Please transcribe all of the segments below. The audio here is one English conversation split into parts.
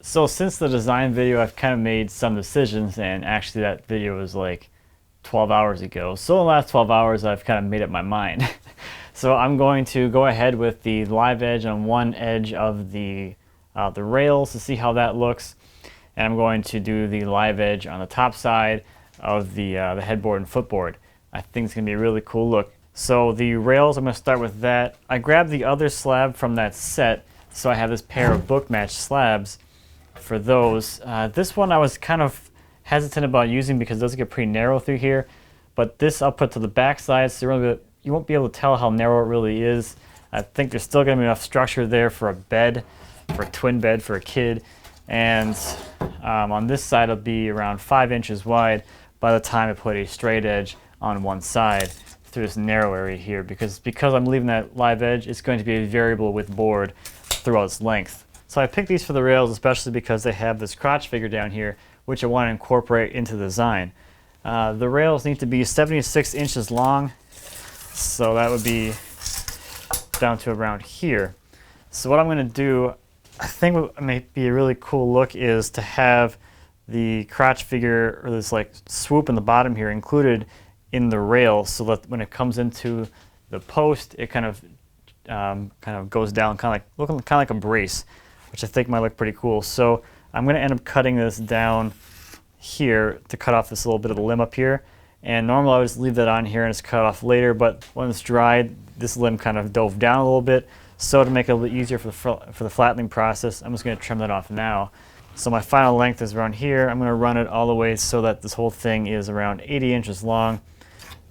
So since the design video, I've kind of made some decisions, and actually that video was like 12 hours ago. So in the last 12 hours, I've kind of made up my mind. So I'm going to go ahead with the live edge on one edge of the rails to see how that looks. And I'm going to do the live edge on the top side of the headboard and footboard. I think it's going to be a really cool look. So the rails, I'm going to start with that. I grabbed the other slab from that set, so I have this pair of book match slabs for those. This one I was kind of hesitant about using because it does get pretty narrow through here, but this I'll put to the back side, so you won't be able to tell how narrow it really is. I think there's still going to be enough structure there for a bed, for a twin bed for a kid, and on this side it'll be around 5 inches wide by the time I put a straight edge on one side through this narrow area here, because I'm leaving that live edge, it's going to be a variable width board throughout its length. So I picked these for the rails especially because they have this crotch figure down here, which I want to incorporate into the design. The rails need to be 76 inches long, so that would be down to around here. So what I'm going to do, I think what may be a really cool look is to have the crotch figure, or this like swoop in the bottom here, included in the rail, so that when it comes into the post, it kind of goes down, looking kind of like a brace, which I think might look pretty cool. So I'm going to end up cutting this down here to cut off this little bit of the limb up here. And normally I would just leave that on here and it's cut off later, but when it's dried, this limb kind of dove down a little bit. So to make it a little bit easier for the flattening process, I'm just going to trim that off now. So my final length is around here. I'm going to run it all the way so that this whole thing is around 80 inches long,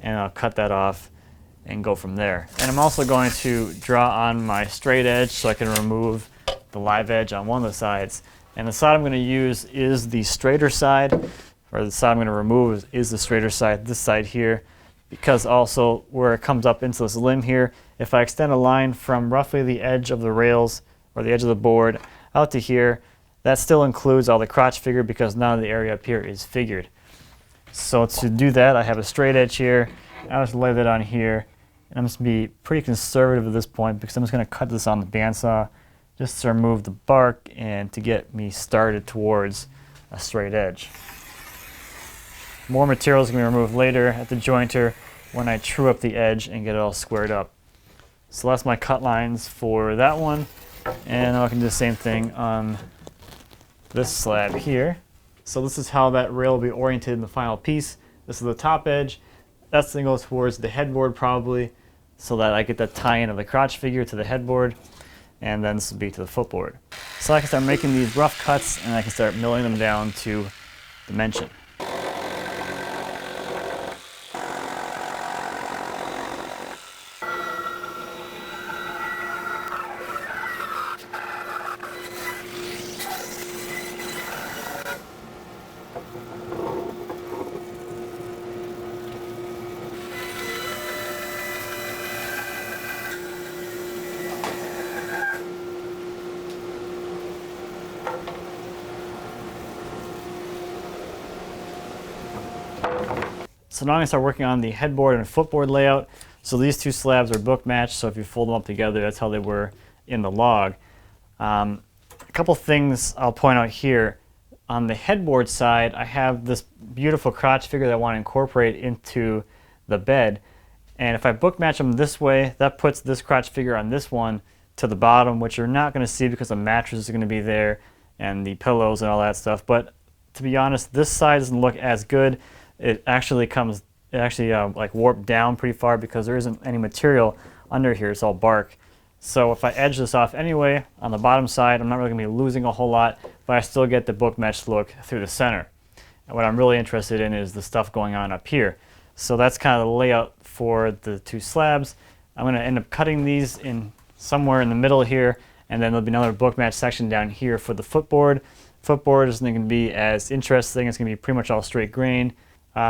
and I'll cut that off and go from there. And I'm also going to draw on my straight edge so I can remove the live edge on one of the sides. And the side I'm going to use is the straighter side, or the side I'm going to remove is the straighter side, this side here, because also where it comes up into this limb here, if I extend a line from roughly the edge of the rails or the edge of the board out to here, that still includes all the crotch figure because none of the area up here is figured. So to do that, I have a straight edge here. I'll just lay that on here, and I'm just going to be pretty conservative at this point because I'm just going to cut this on the bandsaw just to remove the bark and to get me started towards a straight edge. More material is going to be removed later at the jointer when I true up the edge and get it all squared up. So that's my cut lines for that one, and I can do the same thing on this slab here. So this is how that rail will be oriented in the final piece. This is the top edge. That's going to go towards the headboard probably, so that I get the tie-in of the crotch figure to the headboard, and then this will be to the footboard. So I can start making these rough cuts and I can start milling them down to dimension. So now I'm going to start working on the headboard and footboard layout. So these two slabs are book matched, so if you fold them up together, that's how they were in the log. A couple things I'll point out here. On the headboard side, I have this beautiful crotch figure that I want to incorporate into the bed. And if I book match them this way, that puts this crotch figure on this one to the bottom, which you're not going to see because the mattress is going to be there and the pillows and all that stuff. But to be honest, this side doesn't look as good. It actually like warped down pretty far because there isn't any material under here. It's all bark. So if I edge this off anyway on the bottom side, I'm not really going to be losing a whole lot, but I still get the book match look through the center. And what I'm really interested in is the stuff going on up here. So that's kind of the layout for the two slabs. I'm going to end up cutting these in somewhere in the middle here, and then there'll be another book match section down here for the footboard. Footboard isn't going to be as interesting. It's going to be pretty much all straight grain.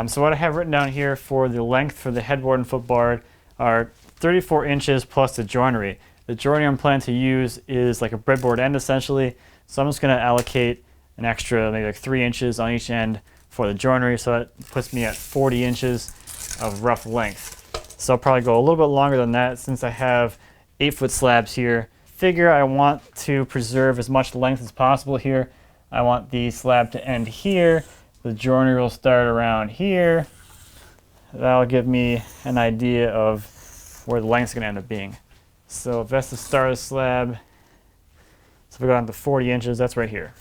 So what I have written down here for the length for the headboard and footboard are 34 inches plus the joinery. The joinery I'm planning to use is like a breadboard end essentially, so I'm just going to allocate an extra maybe like 3 inches on each end for the joinery, so that puts me at 40 inches of rough length. So I'll probably go a little bit longer than that since I have 8-foot slabs here. Figure I want to preserve as much length as possible here. I want the slab to end here. The joinery will start around here. That'll give me an idea of where the length's going to end up being. So if that's the start of the slab, so if we go down to 40 inches, that's right here.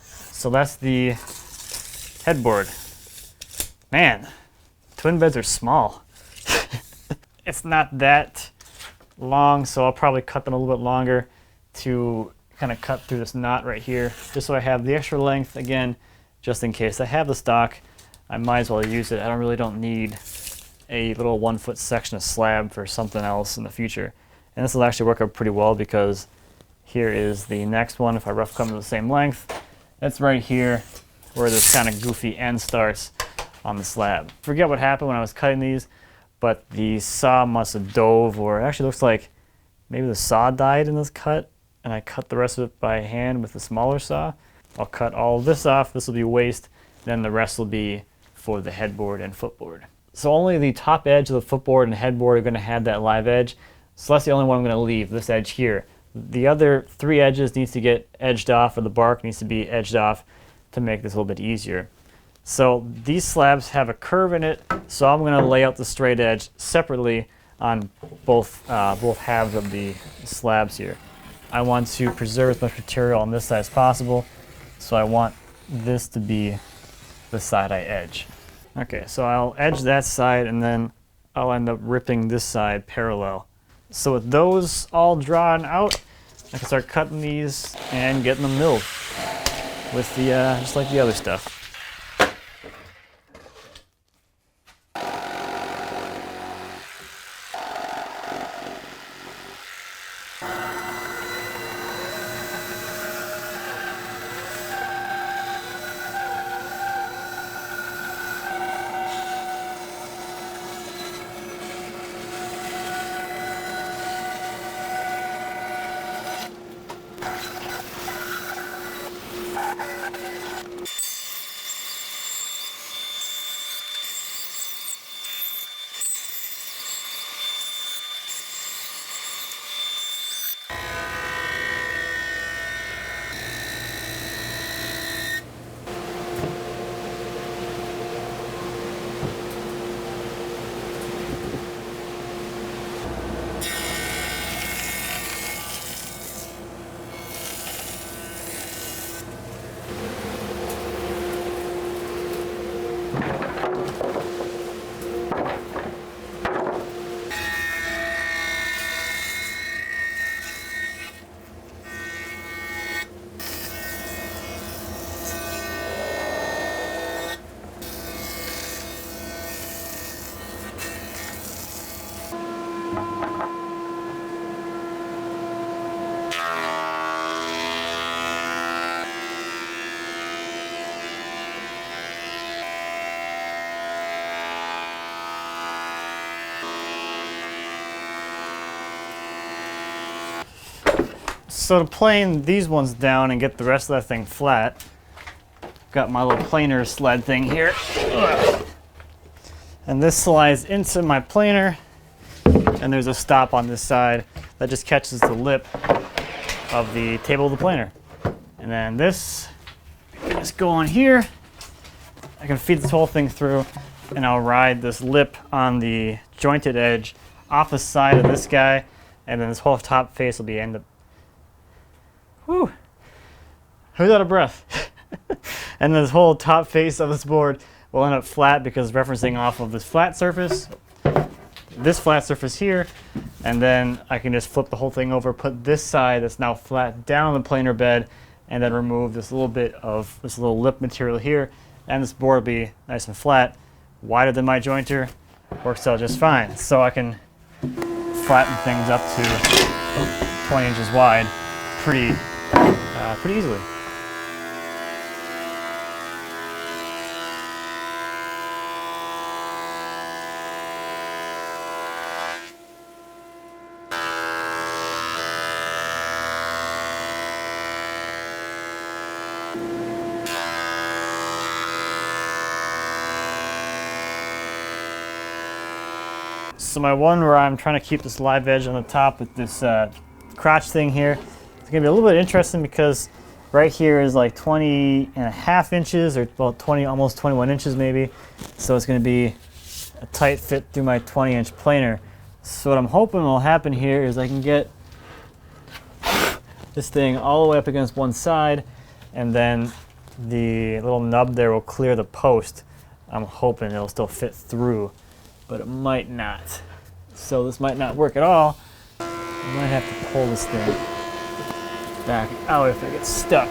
So that's the headboard. Man, twin beds are small. It's not that long, so I'll probably cut them a little bit longer to kind of cut through this knot right here, just so I have the extra length again, just in case I have the stock. I might as well use it. I really don't need a little 1 foot section of slab for something else in the future. And this will actually work out pretty well because here is the next one. If I rough cut them the same length, it's right here where this kind of goofy end starts on the slab. Forget what happened when I was cutting these, but the saw must have dove, or it actually looks like maybe the saw died in this cut, and I cut the rest of it by hand with the smaller saw. I'll cut all of this off. This will be waste. Then the rest will be for the headboard and footboard. So only the top edge of the footboard and headboard are going to have that live edge. So that's the only one I'm going to leave, this edge here. The other 3 edges needs to get edged off, or the bark needs to be edged off to make this a little bit easier. So these slabs have a curve in it, so I'm going to lay out the straight edge separately on both halves of the slabs here. I want to preserve as much material on this side as possible, so I want this to be the side I edge. Okay, so I'll edge that side and then I'll end up ripping this side parallel. So with those all drawn out, I can start cutting these and getting them milled with the just like the other stuff. So to plane these ones down and get the rest of that thing flat, got my little planer sled thing here. Ugh. And this slides into my planer, and there's a stop on this side that just catches the lip of the table of the planer. And then this can just go on here. I can feed this whole thing through, and I'll ride this lip on the jointed edge off the side of this guy, and then this whole top face will be end up. Whew! Who's out of breath? And this whole top face of this board will end up flat because referencing off of this flat surface here, and then I can just flip the whole thing over, put this side that's now flat down on the planer bed, and then remove this little bit of this little lip material here, and this board will be nice and flat, wider than my jointer, works out just fine. So I can flatten things up to 20 inches wide pretty easily. So my one where I'm trying to keep this live edge on the top with this crotch thing here, it's It's gonna be a little bit interesting because right here is like 20.5 inches, or about 20, almost 21 inches maybe. So it's gonna be a tight fit through my 20-inch planer. So what I'm hoping will happen here is I can get this thing all the way up against one side, and then the little nub there will clear the post. I'm hoping it'll still fit through, but it might not. So this might not work at all. I might have to pull this thing back out if it gets stuck.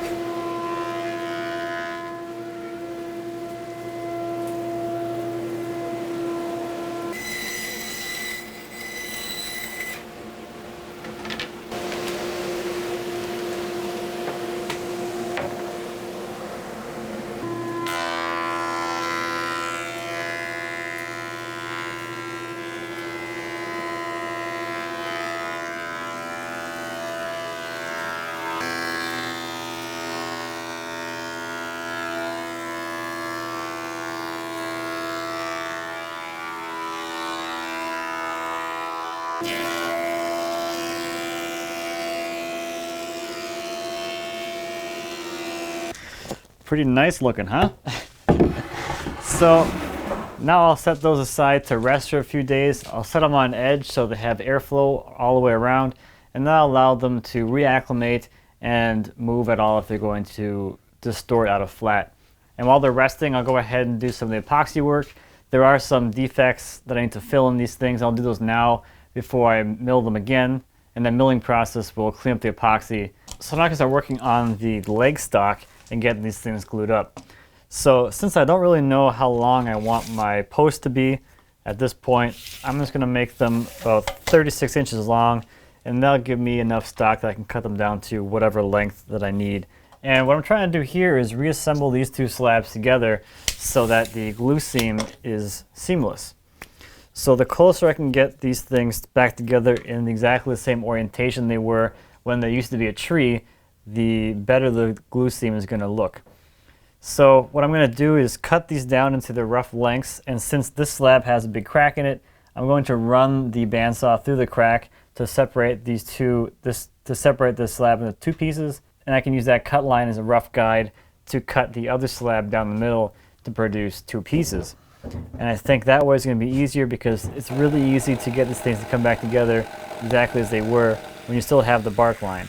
Pretty nice looking, huh? So now I'll set those aside to rest for a few days. I'll set them on edge so they have airflow all the way around, and that'll allow them to reacclimate and move at all if they're going to distort out of flat. And while they're resting, I'll go ahead and do some of the epoxy work. There are some defects that I need to fill in these things. I'll do those now before I mill them again, and that milling process will clean up the epoxy. So now I can start working on the leg stock and getting these things glued up. So since I don't really know how long I want my posts to be at this point, I'm just gonna make them about 36 inches long, and that'll give me enough stock that I can cut them down to whatever length that I need. And what I'm trying to do here is reassemble these two slabs together so that the glue seam is seamless. So the closer I can get these things back together in exactly the same orientation they were when they used to be a tree, the better the glue seam is going to look. So what I'm going to do is cut these down into the rough lengths, and since this slab has a big crack in it, I'm going to run the bandsaw through the crack to separate these two, to separate this slab into two pieces, and I can use that cut line as a rough guide to cut the other slab down the middle to produce two pieces. And I think that way is going to be easier because it's really easy to get these things to come back together exactly as they were when you still have the bark line.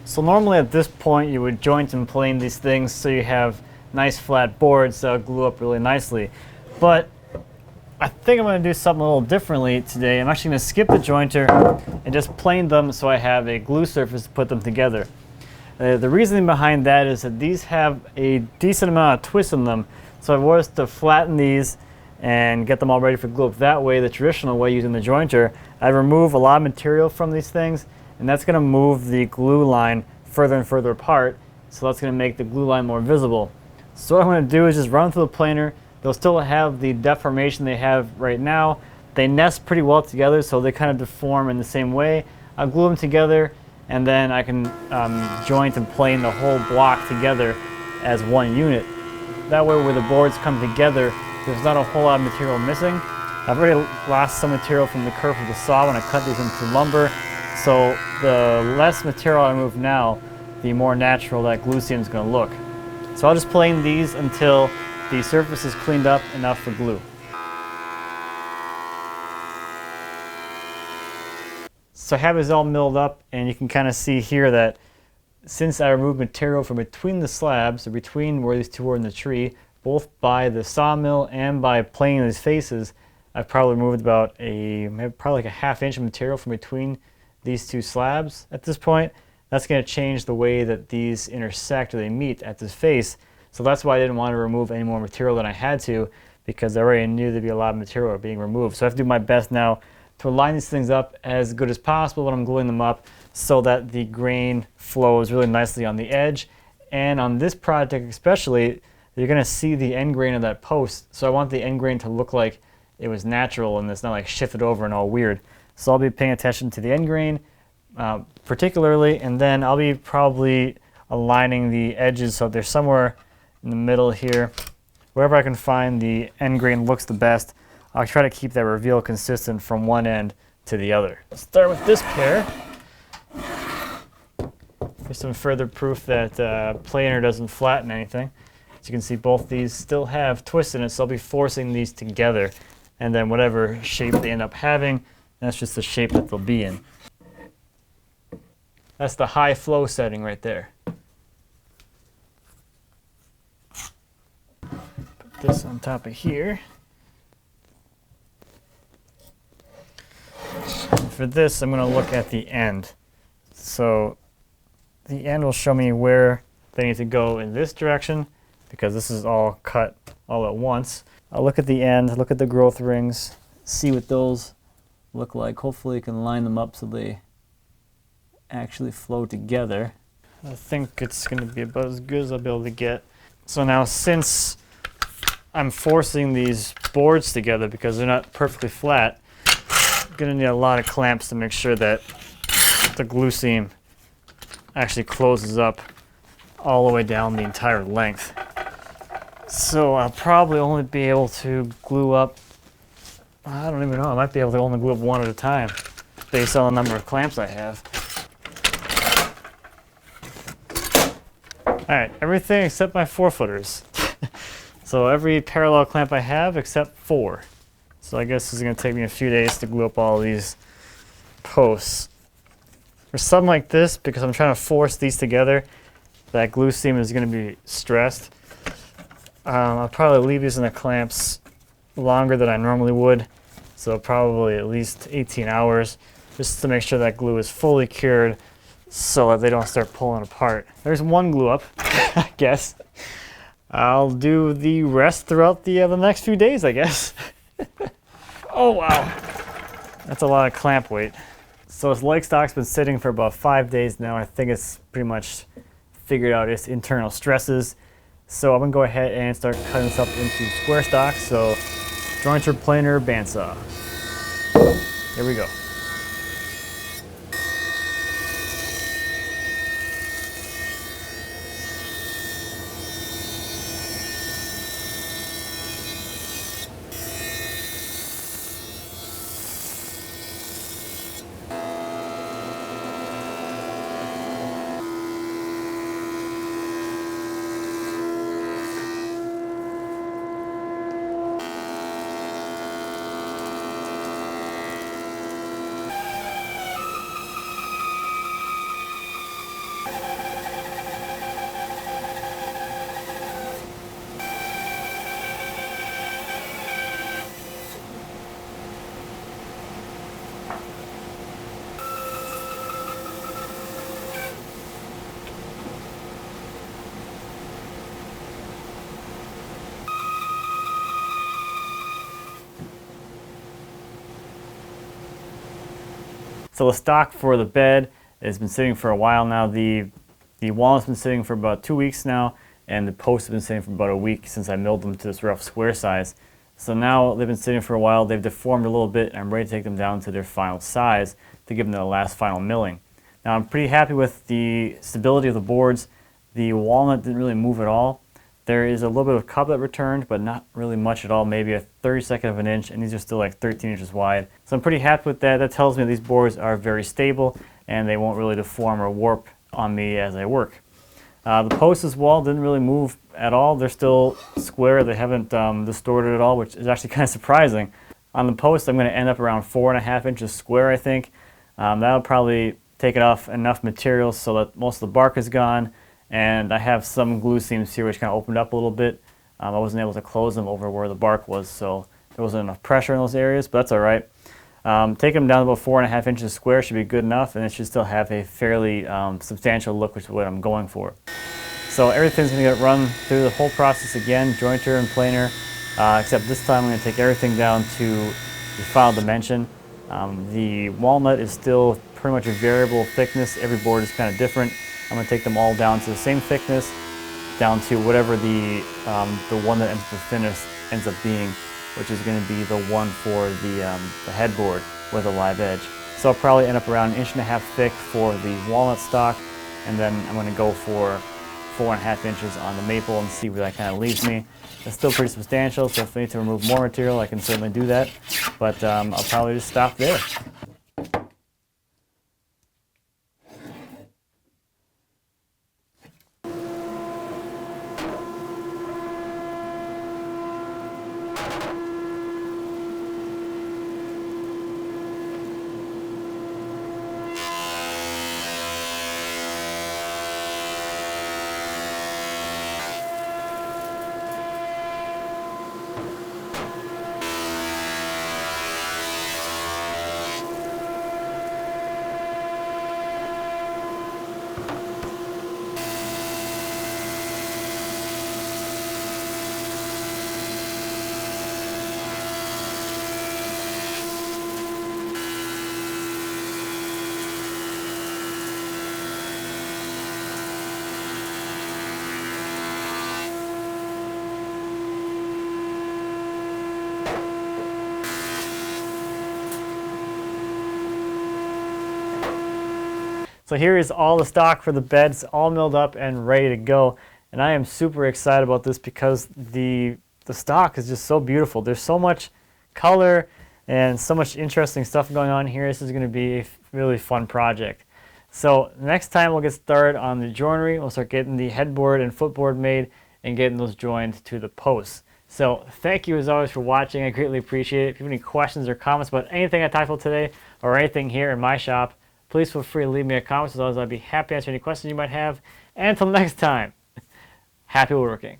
So normally at this point you would joint and plane these things so you have nice flat boards that glue up really nicely. But I think I'm going to do something a little differently today. I'm actually going to skip the jointer and just plane them so I have a glue surface to put them together. The reasoning behind that is that these have a decent amount of twist in them. So if I was to flatten these and get them all ready for glue up that way, the traditional way using the jointer, I remove a lot of material from these things, and that's going to move the glue line further and further apart, so that's going to make the glue line more visible. So what I'm going to do is just run through the planer. They'll still have the deformation they have right now. They nest pretty well together, so they kind of deform in the same way. I'll glue them together, and then I can joint and plane the whole block together as one unit. That way where the boards come together, there's not a whole lot of material missing. I've already lost some material from the curve of the saw when I cut these into lumber. So the less material I remove now, the more natural that glue seam is going to look. So I'll just plane these until the surface is cleaned up enough for glue. So I have this all milled up, and you can kind of see here that since I removed material from between the slabs, or between where these two were in the tree, both by the sawmill and by planing these faces, I've probably removed about probably like a ½ inch of material from between these two slabs at this point. That's going to change the way that these intersect or they meet at this face. So that's why I didn't want to remove any more material than I had to, because I already knew there'd be a lot of material being removed. So I have to do my best now to line these things up as good as possible when I'm gluing them up, so that the grain flows really nicely on the edge. And on this project especially, you're going to see the end grain of that post. So I want the end grain to look like it was natural and it's not like shifted over and all weird. So I'll be paying attention to the end grain particularly, and then I'll be probably aligning the edges so they're somewhere in the middle here. Wherever I can find the end grain looks the best, I'll try to keep that reveal consistent from one end to the other. Let's start with this pair. Here's some further proof that planer doesn't flatten anything. As you can see, both these still have twists in it, so I'll be forcing these together, and then whatever shape they end up having, that's just the shape that they'll be in. That's the high flow setting right there. Put this on top of here. And for this, I'm going to look at the end. So the end will show me where they need to go in this direction, because this is all cut all at once. I'll look at the end, look at the growth rings, see what those look like. Hopefully I can line them up so they actually flow together. I think it's going to be about as good as I'll be able to get. So now, since I'm forcing these boards together because they're not perfectly flat, I'm going to need a lot of clamps to make sure that the glue seam actually closes up all the way down the entire length. So I'll probably only be able to glue up, I don't even know, I might be able to only glue up one at a time based on the number of clamps I have. Alright, everything except my 4-footers. So every parallel clamp I have except 4. So I guess it's going to take me a few days to glue up all these posts. For something like this, because I'm trying to force these together, that glue seam is going to be stressed. I'll probably leave these in the clamps longer than I normally would, so probably at least 18 hours, just to make sure that glue is fully cured so that they don't start pulling apart. There's one glue up, I guess. I'll do the rest throughout the next few days, I guess. Oh wow, that's a lot of clamp weight. So this leg stock's been sitting for about 5 days now. I think it's pretty much figured out its internal stresses. So I'm going to go ahead and start cutting this up into square stock. So jointer, planer, bandsaw. Here we go. So the stock for the bed has been sitting for a while now. The walnut's been sitting for about 2 weeks now, and the posts have been sitting for about a week since I milled them to this rough square size. So now they've been sitting for a while, they've deformed a little bit, and I'm ready to take them down to their final size to give them the last final milling. Now I'm pretty happy with the stability of the boards. The walnut didn't really move at all. There is a little bit of cup that returned, but not really much at all, maybe a 32nd of an inch, and these are still like 13 inches wide. So I'm pretty happy with that. That tells me these boards are very stable and they won't really deform or warp on me as I work. The posts as well didn't really move at all. They're still square. They haven't distorted at all, which is actually kind of surprising. On the post, I'm going to end up around 4.5 inches square, I think. That'll probably take it off enough material so that most of the bark is gone. And I have some glue seams here which kind of opened up a little bit. I wasn't able to close them over where the bark was, so there wasn't enough pressure in those areas, but that's all right. Taking them down to about 4.5 inches square should be good enough, and it should still have a fairly substantial look, which is what I'm going for. So everything's going to get run through the whole process again, jointer and planer, except this time I'm going to take everything down to the final dimension. The walnut is still pretty much a variable thickness. Every board is kind of different. I'm going to take them all down to the same thickness, down to whatever the one that ends up the thinnest ends up being, which is going to be the one for the headboard with a live edge. So I'll probably end up around 1.5 inches thick for the walnut stock, and then I'm going to go for 4.5 inches on the maple and see where that kind of leaves me. It's still pretty substantial, so if I need to remove more material, I can certainly do that, but I'll probably just stop there. So here is all the stock for the beds, all milled up and ready to go. And I am super excited about this because the stock is just so beautiful. There's so much color and so much interesting stuff going on here. This is going to be a really fun project. So next time we'll get started on the joinery. We'll start getting the headboard and footboard made and getting those joined to the posts. So thank you as always for watching. I greatly appreciate it. If you have any questions or comments about anything I tackled today or anything here in my shop, please feel free to leave me a comment. As always, I'd be happy to answer any questions you might have. And until next time, happy woodworking.